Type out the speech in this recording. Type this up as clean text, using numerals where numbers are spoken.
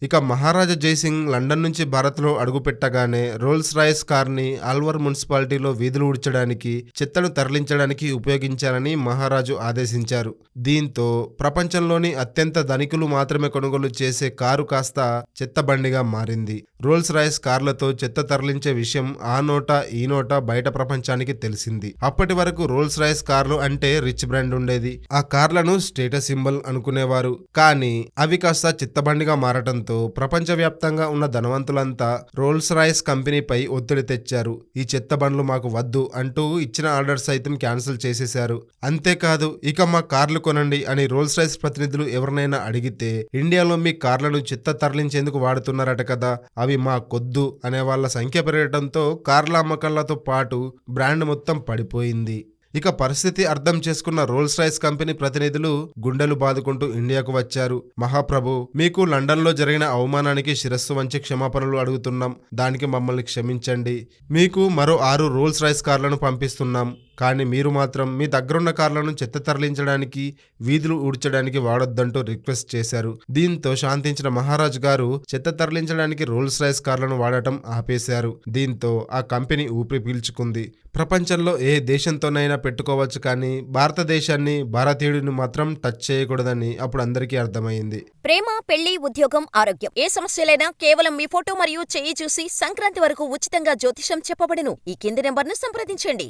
ఇక మహారాజా జైసింగ్ లండన్ నుంచి భారత్లో అడుగుపెట్టగానే రోల్స్ రాయ్స్ కార్ని ఆల్వర్ మున్సిపాలిటీలో వీధులు ఊడ్చడానికి, చెత్తను తరలించడానికి ఉపయోగించాలని మహారాజు ఆదేశించారు. దీంతో ప్రపంచంలోని అత్యంత ధనికులు మాత్రమే కొనుగోలు చేసే కారు కాస్త చెత్త బండిగా మారింది. రోల్స్ రాయ్స్ కార్లతో చెత్త తరలించే విషయం ఆ నోట ఈ నోట బయట ప్రపంచానికి తెలిసింది. అప్పటి వరకు రోల్స్ రాయ్స్ కార్లు అంటే రిచ్ బ్రాండ్ ఉండేది. ఆ కార్లను స్టేటస్ సింబల్ అనుకునేవారు. కానీ అవి కాస్త చిత్తబండిగా మారటంతో ప్రపంచవ్యాప్తంగా ఉన్న ధనవంతులంతా రోల్స్ రాయ్స్ కంపెనీపై ఒత్తిడి తెచ్చారు. ఈ చెత్త బండ్లు మాకు వద్దు అంటూ ఇచ్చిన ఆర్డర్స్ సైతం క్యాన్సిల్ చేసేశారు. అంతేకాదు, ఇక మా కార్లు కొనండి అని రోల్స్ రాయ్స్ ప్రతినిధులు ఎవరినైనా అడిగితే, ఇండియాలో మీ కార్లను చెత్త తరలించేందుకు వాడుతున్నారట కదా, అవి మా కొద్దు అనే వాళ్ళ సంఖ్య పెరగడంతో కార్ల అమ్మకాలతో పాటు బ్రాండ్ మొత్తం పడిపోయింది. ఇక పరిస్థితి అర్థం చేసుకున్న రోల్స్ రాయ్స్ కంపెనీ ప్రతినిధులు గుండెలు బాదుకుంటూ ఇండియాకు వచ్చారు. మహాప్రభు, మీకు లండన్లో జరిగిన అవమానానికి శిరస్సు వంచి క్షమాపణలు అడుగుతున్నాం. దానికి మమ్మల్ని క్షమించండి. మీకు మరో 6 రోల్స్ రాయ్స్ కార్లను పంపిస్తున్నాం. కానీ మీరు మాత్రం మీ దగ్గరున్న కార్లను చెత్త తరలించడానికి, వీధులు ఊడ్చడానికి వాడొద్దంటూ రిక్వెస్ట్ చేశారు. దీంతో శాంతించిన మహారాజు గారు చెత్త తరలించడానికి రోల్స్ రాయ్స్ కార్లను వాడటం ఆపేశారు. దీంతో ఆ కంపెనీ ఊపిరి పీల్చుకుంది. ప్రపంచంలో ఏ దేశంతోనైనా పెట్టుకోవచ్చు, కానీ భారతదేశాన్ని, భారతీయుడిని మాత్రం టచ్ చేయకూడదని అప్పుడు అందరికీ అర్థమైంది. ప్రేమ, పెళ్లి, ఉద్యోగం, ఆరోగ్యం ఏ సమస్యలైనా కేవలం మీ ఫోటో మరియు చెయ్యి చూసి సంక్రాంతి వరకు ఉచితంగా జ్యోతిషం చెప్పబడును. ఈ కింది నెంబర్ను సంప్రదించండి.